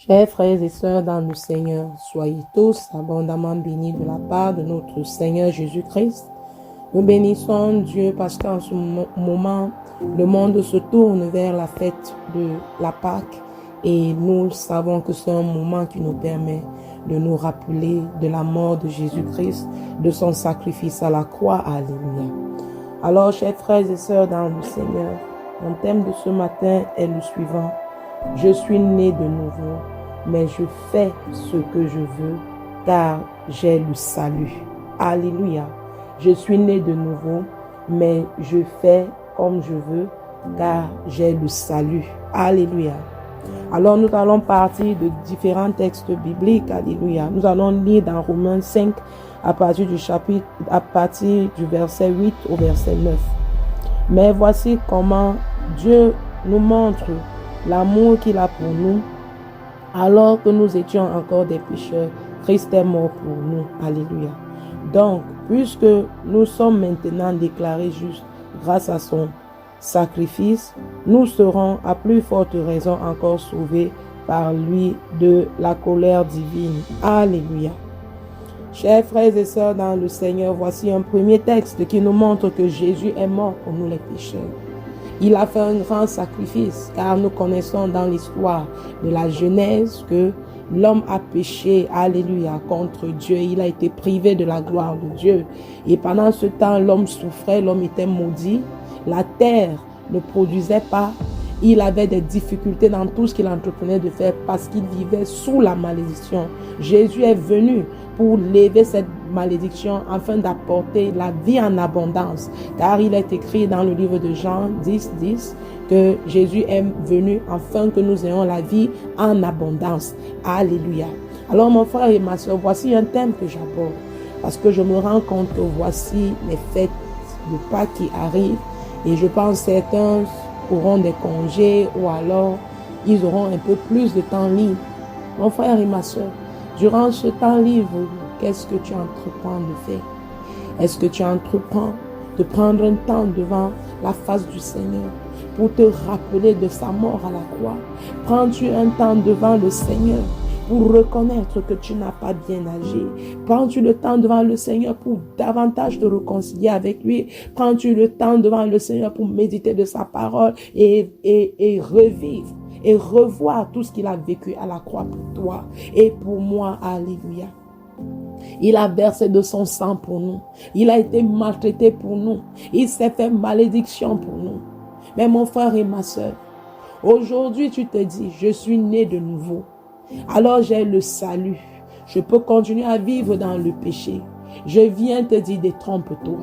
Chers frères et sœurs dans le Seigneur, soyez tous abondamment bénis de la part de notre Seigneur Jésus-Christ. Nous bénissons Dieu parce qu'en ce moment, le monde se tourne vers la fête de la Pâque et nous savons que c'est un moment qui nous permet de nous rappeler de la mort de Jésus-Christ, de son sacrifice à la croix. Alléluia. Alors, chers frères et sœurs dans le Seigneur, mon thème de ce matin est le suivant. Je suis né de nouveau, mais je fais ce que je veux, car j'ai le salut. Alléluia. Je suis né de nouveau, mais je fais comme je veux, car j'ai le salut. Alléluia. Alors nous allons partir de différents textes bibliques. Alléluia. Nous allons lire dans Romains 5 à partir du verset 8 au verset 9. Mais voici comment Dieu nous montre l'amour qu'il a pour nous. Alors que nous étions encore des pécheurs, Christ est mort pour nous. Alléluia. Donc, puisque nous sommes maintenant déclarés justes grâce à son sacrifice, nous serons à plus forte raison encore sauvés par lui de la colère divine. Alléluia. Chers frères et sœurs dans le Seigneur, voici un premier texte qui nous montre que Jésus est mort pour nous les pécheurs. Il a fait un grand sacrifice, car nous connaissons dans l'histoire de la Genèse que l'homme a péché, alléluia, contre Dieu. Il a été privé de la gloire de Dieu. Et pendant ce temps, l'homme souffrait, l'homme était maudit. La terre ne produisait pas. Il avait des difficultés dans tout ce qu'il entreprenait de faire parce qu'il vivait sous la malédiction. Jésus est venu pour lever cette malédiction afin d'apporter la vie en abondance. Car il est écrit dans le livre de Jean 10 que Jésus est venu afin que nous ayons la vie en abondance. Alléluia. Alors mon frère et ma soeur, voici un thème que j'aborde. Parce que je me rends compte que voici les fêtes de Pâques qui arrivent. Et je pense que certains auront des congés ou alors ils auront un peu plus de temps libre. Mon frère et ma soeur, durant ce temps libre, qu'est-ce que tu entreprends de faire? Est-ce que tu entreprends de prendre un temps devant la face du Seigneur pour te rappeler de sa mort à la croix? Prends-tu un temps devant le Seigneur pour reconnaître que tu n'as pas bien agi? Prends-tu le temps devant le Seigneur pour davantage te réconcilier avec lui? Prends-tu le temps devant le Seigneur pour méditer de sa parole et revivre et revoir tout ce qu'il a vécu à la croix pour toi et pour moi? Alléluia. Il a versé de son sang pour nous. Il a été maltraité pour nous. Il s'est fait malédiction pour nous. Mais mon frère et ma soeur, aujourd'hui tu te dis, je suis né de nouveau. Alors j'ai le salut. Je peux continuer à vivre dans le péché. Je viens te dire, détrompe-toi.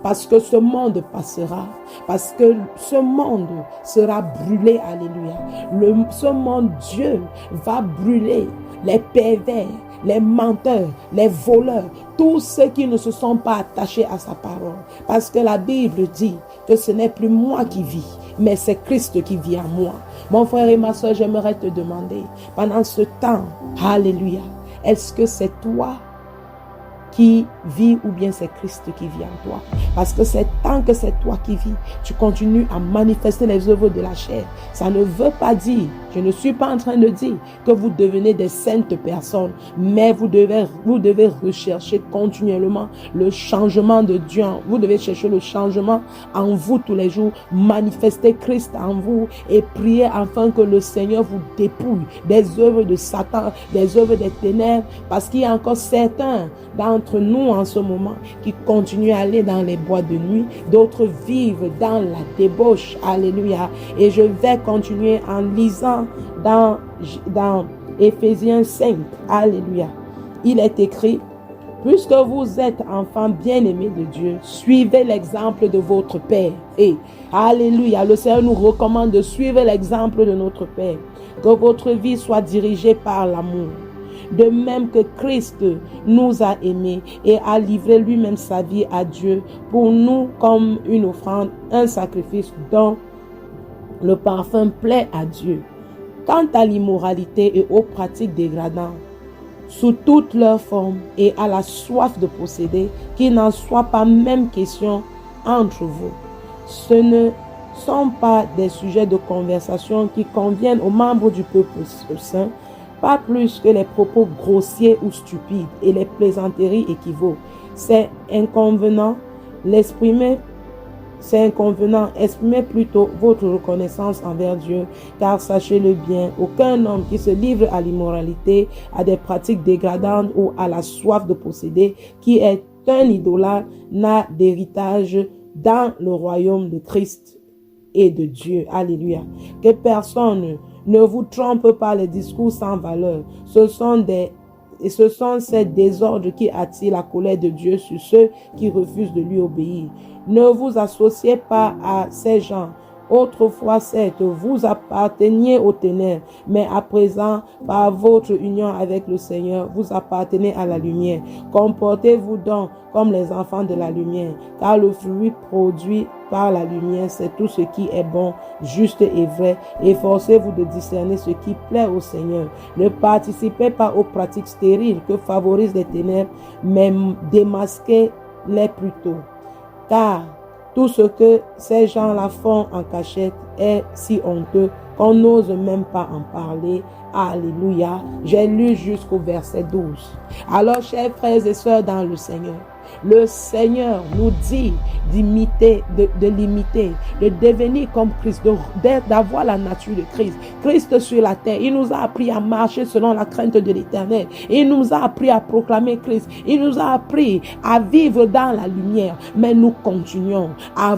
Parce que ce monde passera. Parce que ce monde sera brûlé. Alléluia. Ce monde, Dieu va brûler les pervers, les menteurs, les voleurs, tous ceux qui ne se sont pas attachés à sa parole. Parce que la Bible dit que ce n'est plus moi qui vis, mais c'est Christ qui vit en moi. Mon frère et ma soeur, j'aimerais te demander, pendant ce temps, alléluia, est-ce que c'est toi qui vis ou bien c'est Christ qui vit en toi? Parce que c'est tant que c'est toi qui vis, tu continues à manifester les œuvres de la chair. Ça ne veut pas dire, je ne suis pas en train de dire que vous devenez des saintes personnes, mais vous devez rechercher continuellement le changement de Dieu. Vous devez chercher le changement en vous tous les jours, manifester Christ en vous et prier afin que le Seigneur vous dépouille des œuvres de Satan, des œuvres des ténèbres, parce qu'il y a encore certains d'entre nous en ce moment qui continuent à aller dans les boîtes de nuit, d'autres vivent dans la débauche. Alléluia. Et je vais continuer en lisant dans Éphésiens 5. Alléluia. Il est écrit, puisque vous êtes enfants bien-aimés de Dieu, suivez l'exemple de votre Père. Et alléluia, le Seigneur nous recommande de suivre l'exemple de notre Père. Que votre vie soit dirigée par l'amour. De même que Christ nous a aimés et a livré lui-même sa vie à Dieu pour nous comme une offrande, un sacrifice dont le parfum plaît à Dieu. Quant à l'immoralité et aux pratiques dégradantes, sous toutes leurs formes, et à la soif de posséder, qu'il n'en soit pas même question entre vous. Ce ne sont pas des sujets de conversation qui conviennent aux membres du peuple saint, pas plus que les propos grossiers ou stupides et les plaisanteries équivoques. C'est inconvenant, exprimez plutôt votre reconnaissance envers Dieu, car sachez-le bien, aucun homme qui se livre à l'immoralité, à des pratiques dégradantes ou à la soif de posséder, qui est un idolâtre, n'a d'héritage dans le royaume de Christ et de Dieu. Alléluia. Que personne ne vous trompe par les discours sans valeur. Ce sont ces désordres qui attirent la colère de Dieu sur ceux qui refusent de lui obéir. Ne vous associez pas à ces gens. Autrefois, certes, vous apparteniez aux ténèbres, mais à présent, par votre union avec le Seigneur, vous appartenez à la lumière. Comportez-vous donc comme les enfants de la lumière, car le fruit produit par la lumière, c'est tout ce qui est bon, juste et vrai. Efforcez-vous de discerner ce qui plaît au Seigneur. Ne participez pas aux pratiques stériles que favorisent les ténèbres, mais démasquez-les plutôt. Car tout ce que ces gens-là font en cachette est si honteux qu'on n'ose même pas en parler. Alléluia. J'ai lu jusqu'au verset 12. Alors, chers frères et sœurs dans le Seigneur nous dit d'imiter, de l'imiter, de devenir comme Christ, d'avoir la nature de Christ. Christ sur la terre, il nous a appris à marcher selon la crainte de l'Éternel. Il nous a appris à proclamer Christ. Il nous a appris à vivre dans la lumière. Mais nous continuons à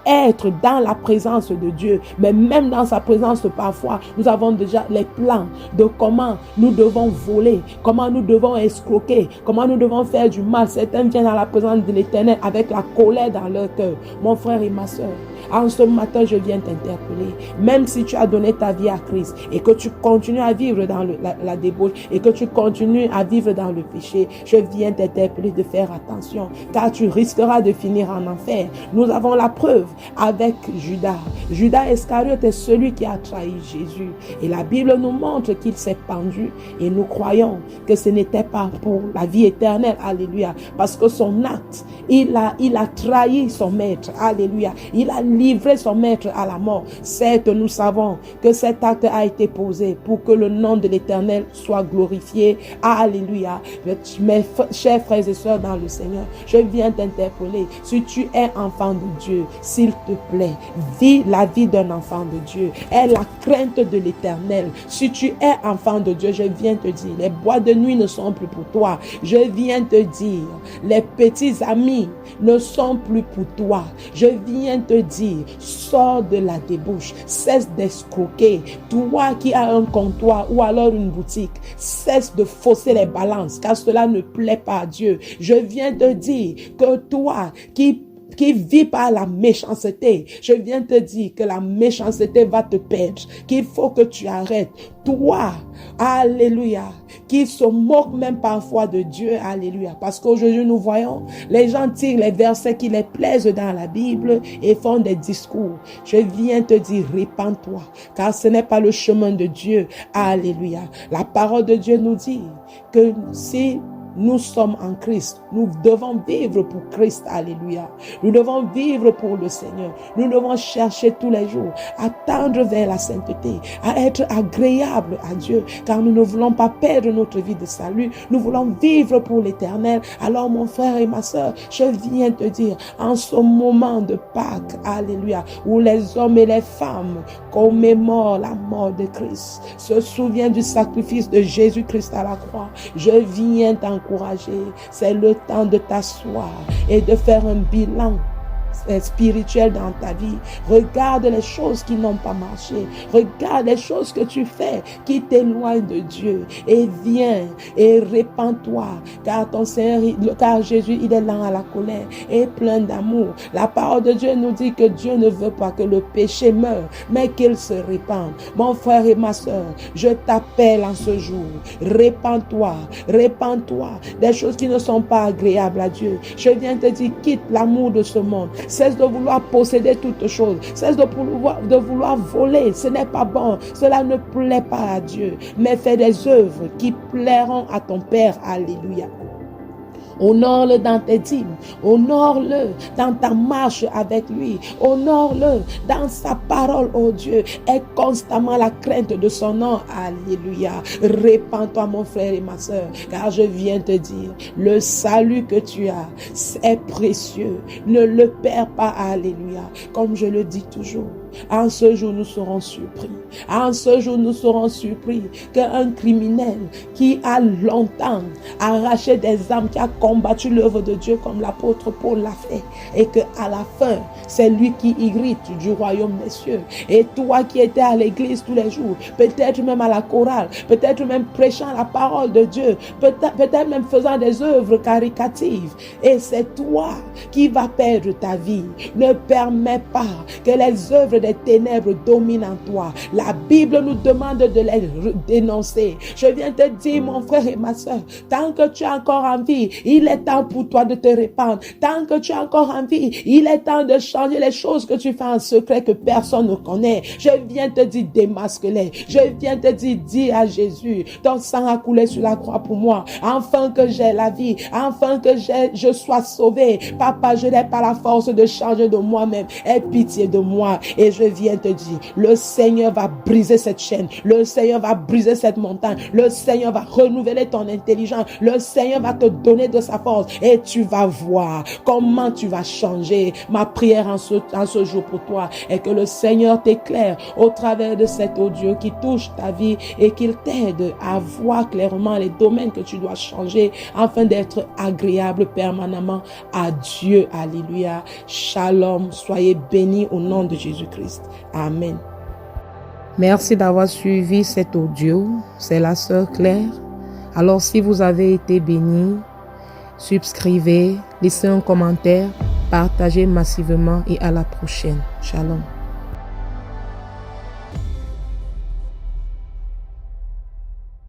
être dans la présence de Dieu. Mais même dans sa présence, parfois, nous avons déjà les plans de comment nous devons voler, comment nous devons escroquer, comment nous devons faire du mal. Certains viennent à la présence de l'Éternel avec la colère dans leur cœur. Mon frère et ma soeur, en ce matin, je viens t'interpeller. Même si tu as donné ta vie à Christ et que tu continues à vivre dans la débauche et que tu continues à vivre dans le péché, je viens t'interpeller de faire attention, car tu risqueras de finir en enfer. Nous avons la preuve avec Judas. Judas Iscariote est celui qui a trahi Jésus. Et la Bible nous montre qu'il s'est pendu. Et nous croyons que ce n'était pas pour la vie éternelle. Alléluia. Parce que son acte, il a trahi son maître. Alléluia. Il a livré son maître à la mort. Certes, nous savons que cet acte a été posé pour que le nom de l'Éternel soit glorifié. Alléluia. Mes chers frères et sœurs dans le Seigneur, je viens t'interpeller. Si tu es enfant de Dieu, s'il te plaît, vis la vie d'un enfant de Dieu. Aie la crainte de l'Éternel. Si tu es enfant de Dieu, je viens te dire, les bois de nuit ne sont plus pour toi. Je viens te dire, les petits amis ne sont plus pour toi. Je viens te dire, sors de la débauche, cesse d'escroquer. Toi qui as un comptoir ou alors une boutique, cesse de fausser les balances, car cela ne plaît pas à Dieu. Je viens te dire que toi qui vit par la méchanceté, je viens te dire que la méchanceté va te perdre, qu'il faut que tu arrêtes. Toi, alléluia, qui se moque même parfois de Dieu, alléluia, parce qu'aujourd'hui nous voyons, les gens tirent les versets qui les plaisent dans la Bible et font des discours. Je viens te dire, répands-toi, car ce n'est pas le chemin de Dieu, alléluia. La parole de Dieu nous dit que si nous sommes en Christ, nous devons vivre pour Christ, alléluia. Nous devons vivre pour le Seigneur. Nous devons chercher tous les jours à tendre vers la sainteté, à être agréable à Dieu, car nous ne voulons pas perdre notre vie de salut. Nous voulons vivre pour l'Éternel. Alors mon frère et ma soeur, je viens te dire, en ce moment de Pâques, alléluia, où les hommes et les femmes commémorent la mort de Christ, se souviennent du sacrifice de Jésus-Christ à la croix, je viens t'encourager. C'est le temps de t'asseoir et de faire un bilan spirituel dans ta vie. Regarde les choses qui n'ont pas marché. Regarde les choses que tu fais qui t'éloignent de Dieu. Et viens et répands-toi. Car Jésus, il est lent à la colère et plein d'amour. La parole de Dieu nous dit que Dieu ne veut pas que le péché meure, mais qu'il se répande. Mon frère et ma soeur, je t'appelle en ce jour. Répands-toi. Répands-toi des choses qui ne sont pas agréables à Dieu. Je viens te dire, quitte l'amour de ce monde. Cesse de vouloir posséder toutes choses. Cesse de vouloir voler. Ce n'est pas bon. Cela ne plaît pas à Dieu. Mais fais des œuvres qui plairont à ton Père. Alléluia. Honore-le dans tes dîmes. Honore-le dans ta marche avec lui. Honore-le dans sa parole, oh Dieu. Aie constamment la crainte de son nom. Alléluia. Répands-toi, mon frère et ma soeur, car je viens te dire, le salut que tu as est précieux. Ne le perds pas. Alléluia. Comme je le dis toujours, en ce jour, nous serons surpris. En ce jour, nous serons surpris qu'un criminel qui a longtemps arraché des âmes, qui a combattu l'œuvre de Dieu comme l'apôtre Paul l'a fait, et qu'à la fin, c'est lui qui hérite du royaume des cieux. Et toi qui étais à l'église tous les jours, peut-être même à la chorale, peut-être même prêchant la parole de Dieu, peut-être même faisant des œuvres caritatives, et c'est toi qui vas perdre ta vie. Ne permets pas que les œuvres des ténèbres dominent en toi. La Bible nous demande de les dénoncer. Je viens te dire, mon frère et ma soeur, tant que tu as encore envie, il est temps pour toi de te répandre. Tant que tu as encore envie, il est temps de changer les choses que tu fais en secret que personne ne connaît. Je viens te dire, démasque-les. Je viens te dire, dis à Jésus, ton sang a coulé sur la croix pour moi, afin que j'ai la vie, afin que je sois sauvé. Papa, je n'ai pas la force de changer de moi-même. Aie pitié de moi. Et je viens te dire, le Seigneur va briser cette chaîne. Le Seigneur va briser cette montagne. Le Seigneur va renouveler ton intelligence. Le Seigneur va te donner de sa force. Et tu vas voir comment tu vas changer. Ma prière en ce jour pour toi est que le Seigneur t'éclaire au travers de cet audio qui touche ta vie et qu'il t'aide à voir clairement les domaines que tu dois changer afin d'être agréable permanemment à Dieu. Alléluia. Shalom. Soyez bénis au nom de Jésus-Christ. Amen. Merci d'avoir suivi cet audio. C'est la sœur Claire. Alors, si vous avez été bénis, subscrivez, laissez un commentaire, partagez massivement et à la prochaine. Shalom.